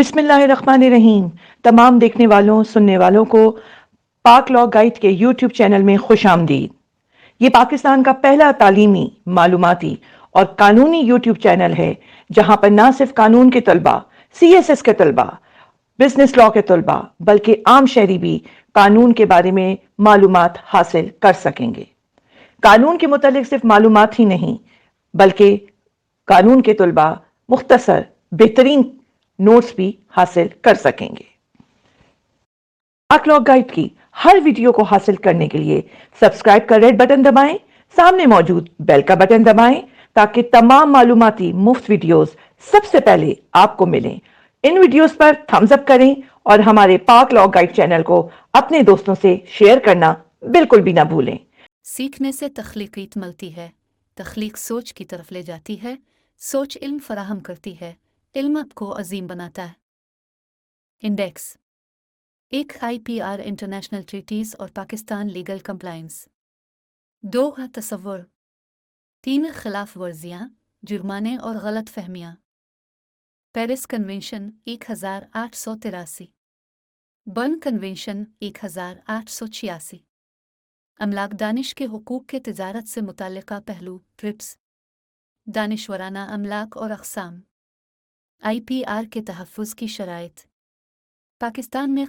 बिस्मिल्लाहिर्रहमानिर्रहीम। तमाम देखने वालों सुनने वालों को पाक लॉ गाइड के यूट्यूब चैनल में खुश आमदीद। ये पाकिस्तान का पहला तालीमी, मालूमाती और कानूनी यूट्यूब चैनल है जहां पर ना सिर्फ कानून के तलबा, CSS के तलबा, बिजनेस लॉ के तलबा, बल्कि आम शहरी भी कानून के बारे में मालूमात हासिल कर सकेंगे। कानून के मुतालिक सिर्फ मालूमात ही नहीं, बल्कि कानून के तलबा मुख्तसर बेहतरीन नोट्स भी हासिल कर सकेंगे। पाक लॉ गाइड की हर वीडियो को हासिल करने के लिए सब्सक्राइब का रेड बटन दबाएं, सामने मौजूद बेल का बटन दबाएं ताकि तमाम मालूमाती मुफ्त वीडियोस सबसे पहले आपको मिलें। इन वीडियोस पर थम्स अप करें और हमारे पाक लॉ गाइड चैनल को अपने दोस्तों से शेयर करना बिल्कुल भी ना भूलें। सीखने से तख्लीकीत मिलती है, तख्लीक सोच की तरफ ले जाती है, सोच इल्म फराहम करती है, इल्म आपको अजीम बनाता है। इंडेक्स एक IPR इंटरनेशनल ट्रीटीज और पाकिस्तान लीगल कंप्लायंस। 2 तसव्वुर, 3 खिलाफ वर्जियाँ, जुर्माने और गलत फहमियाँ। पेरिस कन्वेंशन 1883, बर्न कन्वेंशन 1886, अमलाक दानिश के हुकूक के तिजारत से मुताल्लिका पहलू ट्रिप्स, दानिशवराना अमलाक और अक़साम, IPR के तहफ़्फ़ुज़ की शराइत, पाकिस्तान में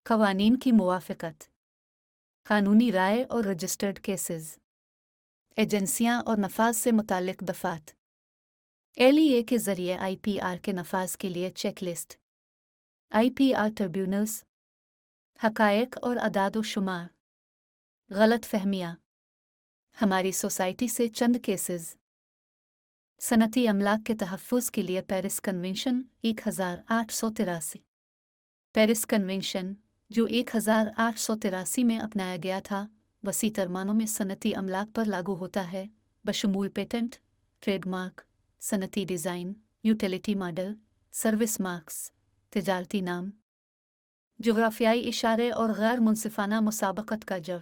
क़वानीन की मुवाफ़क़त, क़ानूनी राय और रजिस्टर्ड केसेस, एजेंसियाँ और नफाज से मुताल्लिक़ दफ़ात, LEA के ज़रिए IPR के नफाज के लिए चेकलिस्ट, IPR ट्रिब्यूनल्स, हक़ाइक़ और अदाद शुमार, गलत फहमियाँ, हमारी सोसाइटी से चंद केसेस, सनती अमलाक के तहफ़्फ़ुज़ के लिए पेरिस कन्वेंशन 1883। पेरिस कन्वेंशन जो 1883 में अपनाया गया था, वसी तरमानों में सनती अमलाक पर लागू होता है, बशमूल पेटेंट, ट्रेडमार्क, सनती design, utility model, service marks, तिजारती नाम, जोग्राफियाई इशारे और गैर मुनसिफाना मुसाबकत का जर।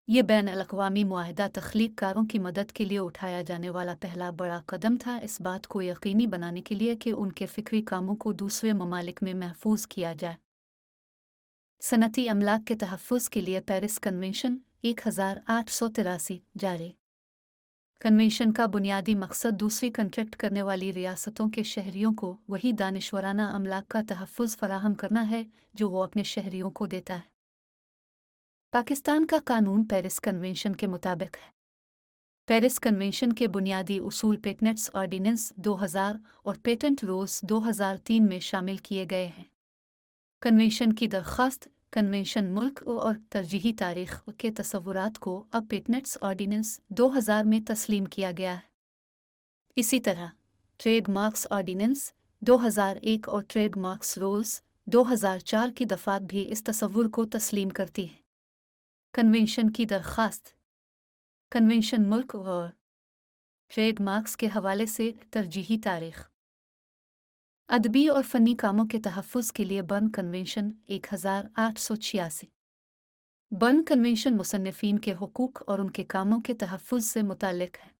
ये बैन अल-अक़वामी मुआहदा तख्लीक कारों की मदद के लिए उठाया जाने वाला पहला बड़ा कदम था, इस बात को यकीनी बनाने के लिए कि उनके फ़िक्री कामों को दूसरे ममालिक में महफूज किया जाए। सनती अमलाक के तहफ़्फ़ुज़ के लिए पेरिस कन्वेंशन 1883 जारी। कन्वेंशन का बुनियादी मकसद दूसरी कंट्रैक्ट करने वाली रियासतों के शहरियों को वही दानिशवराना अमलाक का तहफ़्फ़ुज़ फराहम करना है जो वो अपने शहरियों को देता है। पाकिस्तान का कानून पेरिस कन्वेंशन के मुताबिक है। पेरिस कन्वेंशन के बुनियादी उसूल पेटेंट्स ऑर्डिनेंस 2000 और पेटेंट रूल्स 2003 में शामिल किए गए हैं। कन्वेंशन की दरख्वास्त कन्वेंशन मुल्क और तरजीही तारीख के तसव्वुरात को अब पेटेंट्स ऑर्डिनेंस 2000 में तस्लीम किया गया है। इसी तरह ट्रेडमार्क्स ऑर्डिनेंस 2001 और ट्रेडमार्क्स रूल्स 2004 की दफ़ात भी इस तसव्वुर को तस्लीम करती है। कन्वेंशन की दरख्वास्त कन्वेंशन मुल्क और ट्रेडमार्क्स के हवाले से तरजीही तारीख, अदबी और फ़नी कामों के तहफ़्फ़ुज़ के लिए बर्न कन्वेंशन 1886। बर्न कन्वेंशन मुसन्निफ़ीन के हुकूक और उनके कामों के तहफ़्फ़ुज़ से मुताल्लिक़ है।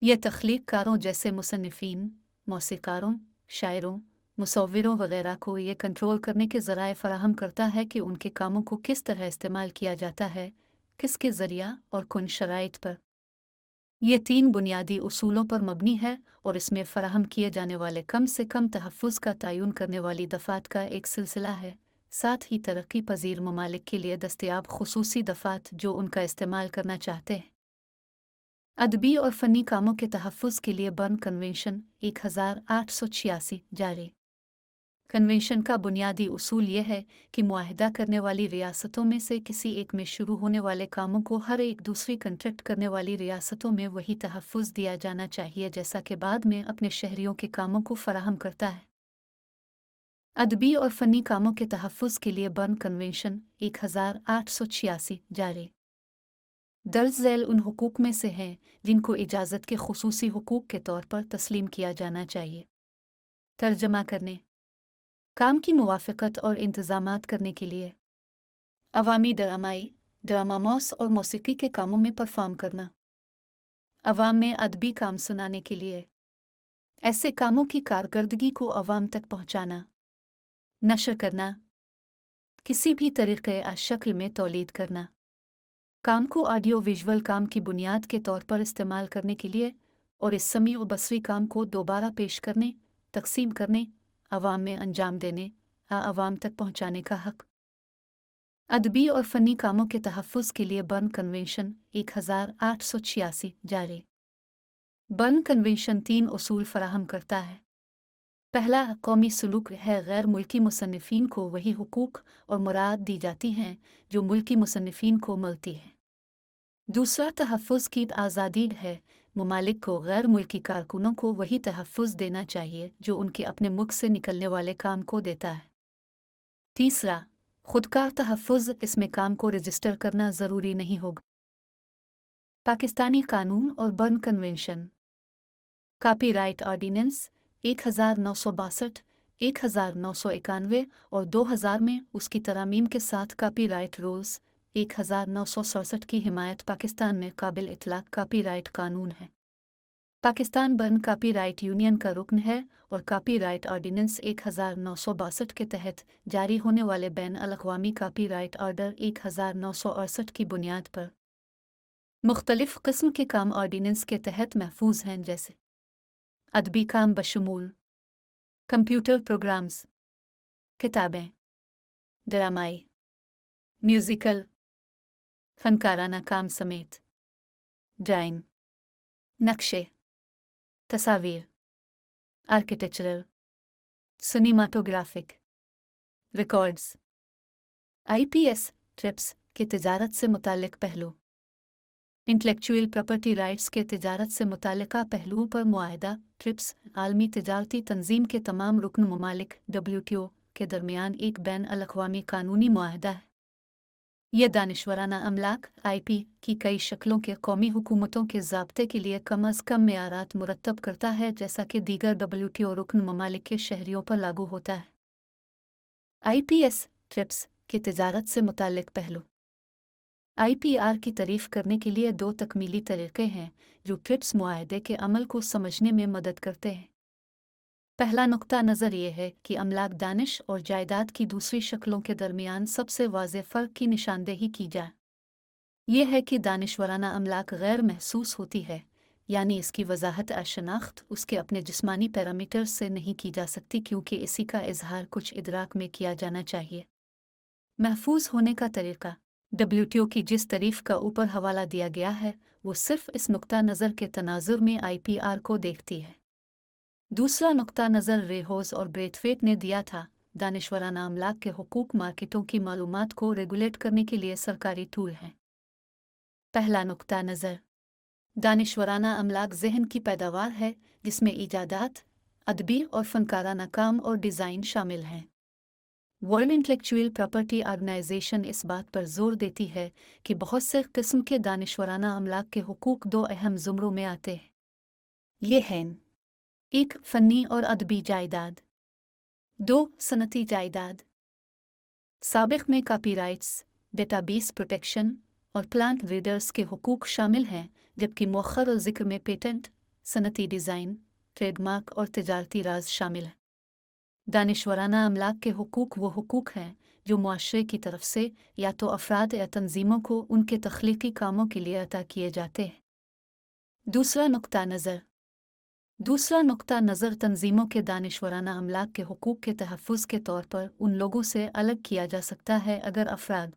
यह तख्लीक कारों जैसे मुसन्निफ़ीन, मौसीक़ारों, शायरों, मुसव्विरों वगैरह को ये कंट्रोल करने के ज़राए फ़राहम करता है कि उनके कामों को किस तरह इस्तेमाल किया जाता है, किसके ज़रिया और किन शराइत पर। ये 3 बुनियादी उसूलों पर मबनी है और इसमें फ़राहम किए जाने वाले कम से कम तहफ़्फ़ुज़ का तयन करने वाली दफ़ात का एक सिलसिला है, साथ ही तरक्की पजीर ममालिक के लिए दस्तयाब खुसूसी दफ़ात जो उनका इस्तेमाल करना चाहते हैं। अदबी और फ़नी कामों के तहफ़्फ़ुज़ के लिए बर्न कन्वेंशन 1886 जारी। कन्वेंशन का बुनियादी उसूल यह है कि मुआहिदा करने वाली रियासतों में से किसी एक में शुरू होने वाले कामों को हर एक दूसरी कंट्रैक्ट करने वाली रियासतों में वही तहफ़्फ़ुज़ दिया जाना चाहिए जैसा कि बाद में अपने शहरियों के कामों को फराहम करता है। अदबी और फ़नी कामों के तहफ़्फ़ुज़ के लिए बर्न कन्वेंशन 1886 जारी। दर्ज झैल उन हुकूक में से हैं जिनको इजाज़त के खुसूसी हुकूक के तौर पर तस्लीम किया जाना चाहिए। तर्जमा करने, काम की मुवाफ़क़त और इंतज़ामात करने के लिए, अवामी ड्रामाई, ड्रामामोस और मौसीकी के कामों में परफॉर्म करना, अवाम में अदबी काम सुनाने के लिए, ऐसे कामों की कारकर्दगी को अवाम तक पहुंचाना, नशर करना, किसी भी तरीके या शक्ल में तौलीद करना, काम को ऑडियो विजुअल काम की बुनियाद के तौर पर इस्तेमाल करने के लिए और इस समी व बसरी काम को दोबारा पेश करने, तकसीम करने, अवाम में अंजाम देने या अवाम तक पहुंचाने का हक। अदबी और फ़नी कामों के तहफ़्फ़ुज़ के लिए बर्न कन्वेंशन 1886 जारी। बर्न कन्वेंशन 3 उसूल फराहम करता है। पहला, कौमी सलूक है गैर मुल्की मुसन्निफ़ीन को वही हुकूक और मुराद दी जाती हैं जो मुल्की मुसन्निफ़ीन को मिलती है। दूसरा, तहफ़्फ़ुज़ की आज़ादी है, ममालिक को गैर मुल्की कारकुनों को वही तहफ़्फ़ुज़ देना चाहिए जो उनके अपने मुल्क से निकलने वाले काम को देता है। तीसरा, खुदकार तहफ़्फ़ुज़, इसमें काम को रजिस्टर करना ज़रूरी नहीं होगा। पाकिस्तानी कानून और बर्न कन्वेंशन। कॉपीराइट ऑर्डिनेंस 1962, 1991 और 2000 में उसकी तरामीम के साथ कॉपीराइट रूल्स 1967 की हिमायत पाकिस्तान में काबिल इतलाक़ कॉपीराइट कानून है। पाकिस्तान बर्न कॉपीराइट यूनियन का रुकन है और कॉपीराइट ऑर्डिनेंस 1962 के तहत जारी होने वाले बैन अल-अक़वामी कॉपीराइट ऑर्डर 1968 की बुनियाद पर मुख्तलिफ किस्म के काम ऑर्डिनेंस के तहत महफूज हैं, जैसे अदबी काम बशमूल कंप्यूटर प्रोग्राम्स, किताबें, ड्रामाई, म्यूज़िकल, फनकाराना काम समेत ड्राइंग, नक्शे, तस्वीर, architectural, cinematographic, records, IPS, trips के तिजारत से मुताल्लिक पहलू, इंटेलेक्चुअल प्रॉपर्टी राइट्स के तिजारत से मुताल्लिका पहलुओं पर मुआहदा। ट्रिप्स आलमी तिजारती तंजीम के तमाम रुकन ममालिक WTO के दरमियान एक बैन अल-अक़वामी कानूनी मुआहदा है। यह दानिशवराना अमलाक IP की कई शक्लों के कौमी हुकूमतों के ज़ाब्ते के लिए कम अज़ कम मेयारात मुरत्तब करता है, जैसा कि दीगर WTO रुकन ममालिक के शहरियों पर लागू होता है। IPS ट्रिप्स की तिजारत से मुताल्लिक पहलू। IPR की तारीफ़ करने के लिए 2 तकमीली तरीक़े हैं जो ट्रिप्स मुआहदे के अमल को समझने में मदद करते हैं। पहला नुक्ता नज़र ये है कि अमलाक दानिश और जायदाद की दूसरी शक्लों के दरमियान सबसे वाज़ेह फ़र्क की निशानदेही की जाए। यह है कि दानिशवराना अमलाक गैर महसूस होती है, यानी इसकी वजाहत शनाख्त उसके अपने जिस्मानी पैरामीटर्स से नहीं की जा सकती, क्योंकि इसी का इजहार कुछ इदराक में किया जाना चाहिए। महफूज होने का तरीक़ा। WTO की जिस तारीफ़ का ऊपर हवाला दिया गया है वो सिर्फ इस नुक्ता नज़र के तनाजुर में IPR को देखती है। दूसरा नुक्ता नज़र रेहोज़ और ब्रेथवेट ने दिया था। दानिशवराना अमलाक के हुकूक मार्केटों की मालूमात को रेगुलेट करने के लिए सरकारी टूल हैं। पहला नुक्ता नज़र, दानिशवराना अमलाक ज़हन की पैदावार है जिसमें इजादात, अदबी और फनकाराना काम और डिज़ाइन शामिल हैं। वर्ल्ड इंटेलेक्चुअल प्रॉपर्टी ऑर्गेनाइजेशन इस बात पर जोर देती है कि बहुत से किस्म के दानिशवराना अमलाक के हुकूक 2 अहम ज़ुमरों में आते हैं। ये हैं: 1 फ़नी और अदबी जायदाद, 2 सनती जायदाद। साबिक़ में कॉपीराइट्स, डेटाबेस प्रोटेक्शन और प्लांट ब्रीडर्स के हुकूक शामिल हैं, जबकि मुअख्खर ज़िक्र में पेटेंट, सनती डिज़ाइन, ट्रेडमार्क और तिजारती राज शामिल हैं। दानिशवराना अमलाक के हुकूक वो हुकूक हैं जो मुआशरे की तरफ से या तो अफराद या तंजीमों को उनके तख्लीकी कामों के लिए अता किए जाते हैं। दूसरा नुक्ता नज़र तंजीमों के दानिशवराना अमलाक के हुकूक के तहफ़्फ़ुज़ के तौर पर उन लोगों से अलग किया जा सकता है अगर अफराद।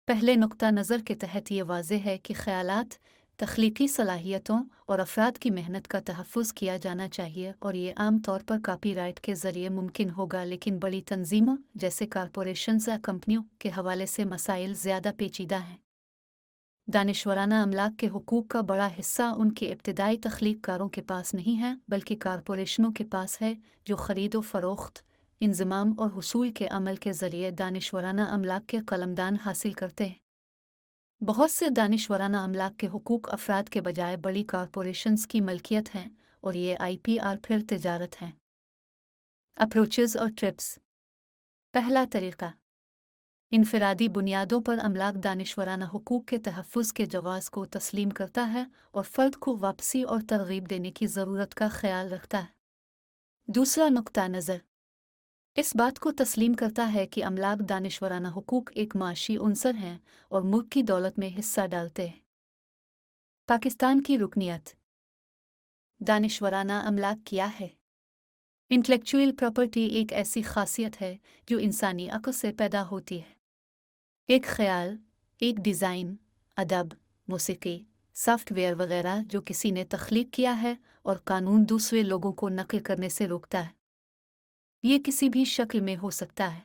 पहले नुक्ता नज़र के तहत ये वाज़ेह है कि ख़यालात, तख्लीकी सलाहियतों और अफराद की मेहनत का तहफ़्फ़ुज़ किया जाना चाहिए और ये आम तौर पर कॉपीराइट के ज़रिए मुमकिन होगा, लेकिन बड़ी तंजीमों जैसे कॉरपोरेशंस या कंपनियों के हवाले से मसाइल ज़्यादा पेचीदा हैं। दानिशवराना अमलाक के हुकूक का बड़ा हिस्सा उनके इब्तिदाई तख्लीक़कारों के पास नहीं है, बल्कि कॉरपोरेशनों के पास है जो ख़रीदो फ़रोख्त, इंज़माम और हुसूल के अमल के ज़रिए दानिशवराना अमलाक के कलमदान हासिल करते हैं। बहुत से दानिशवराना अमलाक के हुकूक अफराद के बजाय बड़ी कॉरपोरेशंस की मलकियत हैं और ये IPR फिर तिजारत हैं। अप्रोचेज़ और ट्रिप्स। पहला तरीक़ा, इनफरादी बुनियादों पर अमलाक दानिशवराना हुकूक के तहफ़्फ़ुज़ के जवाज़ को तस्लीम करता है और फ़र्द को वापसी और तरग़ीब देने की ज़रूरत का ख़याल रखता है। दूसरा नुक्ता नज़र इस बात को तस्लीम करता है कि अमलाक दानिशवराना हुकूक एक माशी उनसर हैं और मुल्क की दौलत में हिस्सा डालते हैं। पाकिस्तान की रुकनियत दानिशवराना अमलाक क्या है? इंटेलेक्चुअल प्रॉपर्टी एक ऐसी खासियत है जो इंसानी अक्ल से पैदा होती है। एक ख्याल, एक डिज़ाइन, अदब, मौसीकी, सॉफ्टवेयर वगैरह जो किसी ने तख्लीक किया है और कानून दूसरे लोगों को नकल करने से रोकता है। ये किसी भी शक्ल में हो सकता है।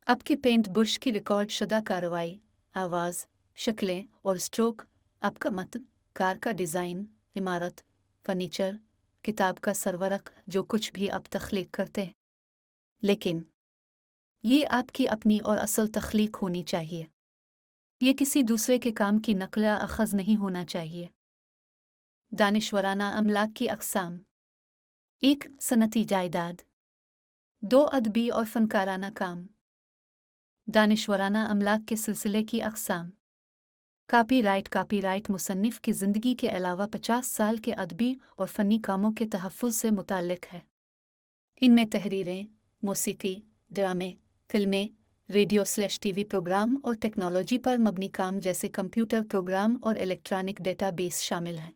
आपके पेंट बुश की रिकॉर्ड शुदा कार्रवाई, आवाज़, शक्लें और स्ट्रोक, आपका मतन, कार का डिज़ाइन, इमारत, फर्नीचर, किताब का सरवरक, जो कुछ भी आप तख्लीक करते हैं। लेकिन ये आपकी अपनी और असल तख्लीक होनी चाहिए। ये किसी दूसरे के काम की नकल या अखज़ नहीं होना चाहिए। दानिशवराना अमलाक की अक़साम: 1. सनती जायदाद। 2. अदबी और फ़नकाराना काम। दानिशवराना अमलाक के सिलसिले की अक़साम: कापीराइट मुसन्निफ़ की ज़िंदगी के अलावा 50 साल के अदबी और फ़नी कामों के तहफ़्फ़ुज़ से मुताल्लिक़ है। इनमें तहरीरें, मौसीकी, ड्रामे, फ़िल्में, रेडियो/टीवी प्रोग्राम और टेक्नोलॉजी पर मबनी काम जैसे कंप्यूटर प्रोग्राम और इलेक्ट्रॉनिक डेटाबेस शामिल हैं।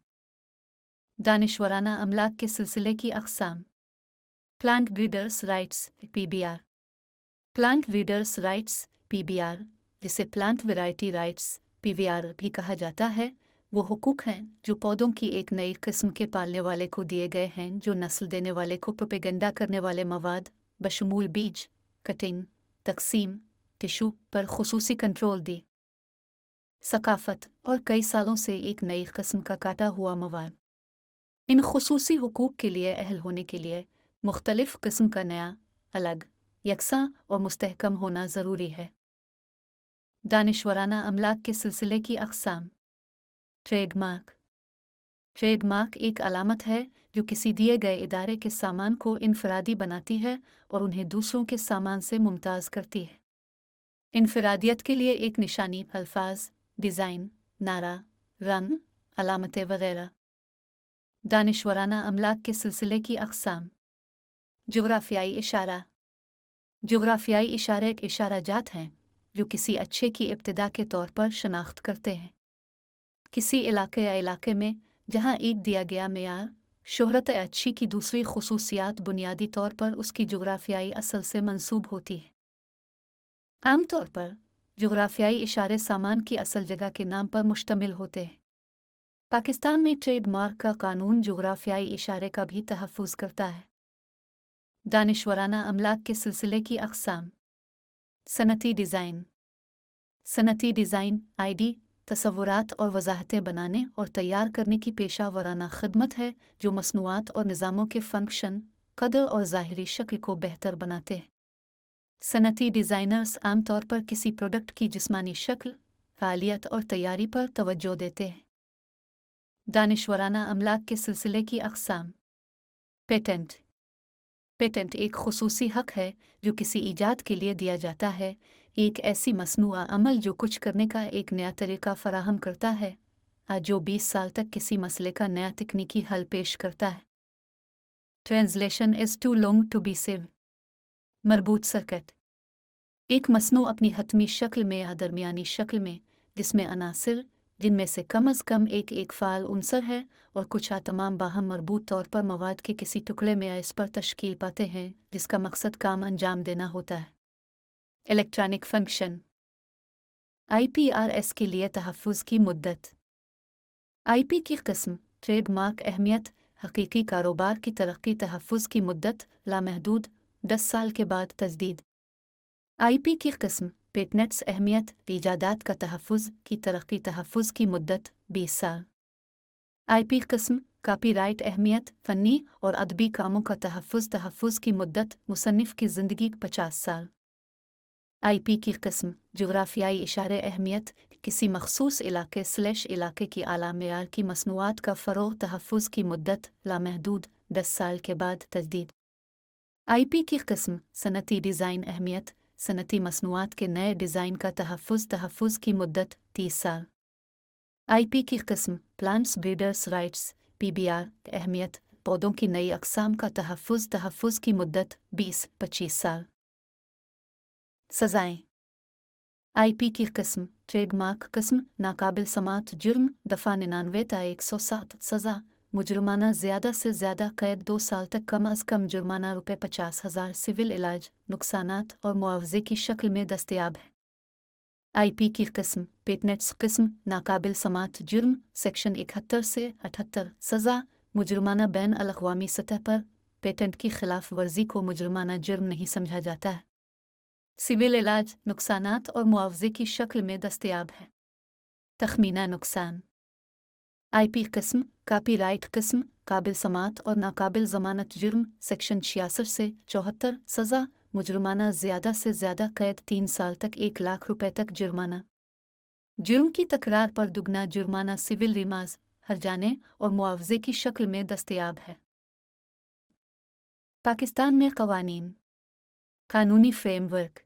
दानिशवराना अमलाक के सिलसिले की अक़साम: plant breeders rights (PBR). Plant breeders rights (PBR), जिसे प्लांट वैरायटी राइट्स (PVR) भी कहा जाता है, वो हुकूक हैं जो पौधों की एक नई किस्म के पालने वाले को दिए गए हैं जो नस्ल देने वाले को प्रोपेगेंडा करने वाले मवाद बशमूल बीज, कटिंग, तकसीम, टिशू पर खुसूसी कंट्रोल दी, सकाफत और कई सालों से एक नई किस्म का काटा हुआ मवाद। इन खुसूसी हुकूक के लिए अहल होने के लिए मुख्तलिफ किस्म का नया, अलग, यकसा और मुस्तहकम होना ज़रूरी है। दानिशवराना अमलाक के सिलसिले की अक़साम: ट्रेडमार्क। ट्रेडमार्क एक अलामत है जो किसी दिए गए इदारे के सामान को इनफरादी बनाती है और उन्हें दूसरों के सामान से मुमताज़ करती है। इनफरादियत के लिए एक निशानी, अल्फाज, डिज़ाइन, नारा, रंग, अलामतें वगैरह। दानिशवराना अमलाक के सिलसिले की अक़साम: जोग्राफियाई इशारा। जोग्राफियाई इशारे एक इशारा जात हैं जो किसी अच्छे की इब्तिदा के तौर पर शनाख्त करते हैं। किसी इलाके या इलाके में जहाँ एक दिया गया मेयार, शोहरत अच्छी की दूसरी खुसूसियात बुनियादी तौर पर उसकी जोग्राफियाई असल से मंसूब होती है। आम तौर पर जोग्राफियाई इशारे सामान की असल जगह के नाम पर मुश्तमिल होते हैं। पाकिस्तान में ट्रेडमार्क का कानून जोग्राफियाई इशारे का भी तहफ़्फ़ुज़ करता है। दानिशवराना अमलाक के सिलसिले की अक़साम: सनती डिज़ाइन। सनती डिज़ाइन आईडी, तसव्वुरात और वज़ाहतें बनाने और तैयार करने की पेशा वराना खिदमत है जो मसनूआत और निज़ामों के फ़ंक्शन, कदर और ज़ाहिरी शक्ल को बेहतर बनाते हैं। सनती डिज़ाइनर्स आमतौर पर किसी प्रोडक्ट की जिस्मानी शक्ल, फ़ालियत और तैयारी पर तवज्जो देते हैं। दानिशवराना अमलाक के सिलसिले की अक़साम: पेटेंट। पेटेंट एक खुसूसी हक़ है जो किसी ईजाद के लिए दिया जाता है, एक ऐसी मसनूआ अमल जो कुछ करने का एक नया तरीका फ़राहम करता है, जो 20 साल तक किसी मसले का नया तकनीकी हल पेश करता है। Translation is too long to be save. मरबूत सर्किट एक मसनू अपनी हतमी शक्ल में या दरमियानी शक्ल में, जिसमें अनासिर, जिनमें से कम अज़ कम एक फ़ाल उनसर है और कुछ तमाम बाहम मरबूत तौर पर मवाद के किसी टुकड़े में या इस पर तश्कील पाते हैं जिसका मकसद काम अंजाम देना होता है। Electronic function. IPRS के लिए तहफ़्फ़ुज़ की मुद्दत। IP की किस्म, ट्रेडमार्क अहमियत, हकीकी कारोबार की तरक्की, तहफ़्फ़ुज़ की मुद्दत लामहदूद 10 साल के बाद तजदीद। IP की किस्म, पेटेंट्स अहमियत, इजादात का तहफ़्फ़ुज़ की तरक्की, तहफ़्फ़ुज़ की मुद्दत 20 साल। IP किस्म, कॉपीराइट अहमियत, फ़नी और अदबी कामों का तहफ़्फ़ुज़, तहफ़्फ़ुज़ की मुद्दत मुसन्निफ़ की ज़िंदगी 50 साल। IP की किस्म, जोग्राफियाई इशारे अहमियत, किसी मखसूस इलाके/इलाके की आला मेयार की मसनूआत का फ़रोग़, तहफ़्फ़ुज़ की मुद्दत लामहदूद 10 साल के बाद तजदीद। IP की किस्म, सनती डिज़ाइन अहमियत, सनती मसनूआत के नए डिज़ाइन का तहफ़्फ़ुज़ की मुद्दत 30 साल। IP की किस्म प्लांट्स ब्रीडर्स राइट्स PBR अहमियत पौधों की नई अक़साम का तहफ़्फ़ुज़ की मुद्दत 20-25 साल। सज़ाएँ IP की किस्म ट्रेडमार्क किस्म नाकाबिल समात जुर्म दफ़ा 99 ता 107 सज़ा मुजरमाना ज़्यादा से ज़्यादा कैद 2 साल तक कम अज़ कम जुर्माना ₹50,000 सिविल इलाज नुकसानात और मुआवजे की शक्ल में दस्तयाब है। IP की किस्म पेटेंट्स किस्म नाकाबिल समात जुर्म सेक्शन 71 से 78 सज़ा मुजरमाना बैन अल-अक़वामी सतह पर पेटेंट की खिलाफ वर्जी को मुजरमाना जुर्म नहीं समझा जाता है। सिविल इलाज नुकसानात और मुआवजे की शक्ल में दस्तयाब है। तखमीना नुकसान IP किस्म कॉपीराइट किस्म काबिल समात और नाकाबिल ज़मानत जुर्म सेक्शन 66 से 74 सज़ा मुजरमाना ज़्यादा से ज़्यादा कैद 3 साल तक 1 लाख रुपए तक जुर्माना। जुर्म की तकरार पर दुगना जुर्माना सिविल रिमाज हर्जाने और मुआवजे की शक्ल में दस्तयाब है। पाकिस्तान में क़वानीन कानूनी framework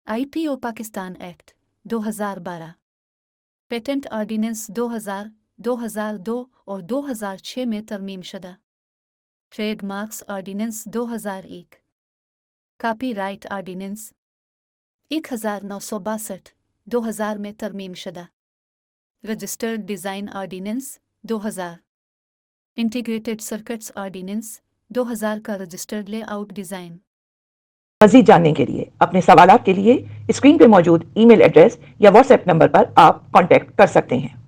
IPO Pakistan act 2012 patent ordinance 2000, 2002 और 2006 में तरमीम शुदा ट्रेडमार्क्स ऑर्डिनेंस 2001 कॉपीराइट ऑर्डिनेंस 1962 2000 में तरमीम शुदा registered design ordinance 2000 integrated circuits ordinance 2000 का रजिस्टर्ड लेआउट डिज़ाइन। मज़ीद जानने के लिए अपने सवालात के लिए स्क्रीन पे मौजूद ईमेल एड्रेस या व्हाट्सएप नंबर पर आप कांटेक्ट कर सकते हैं।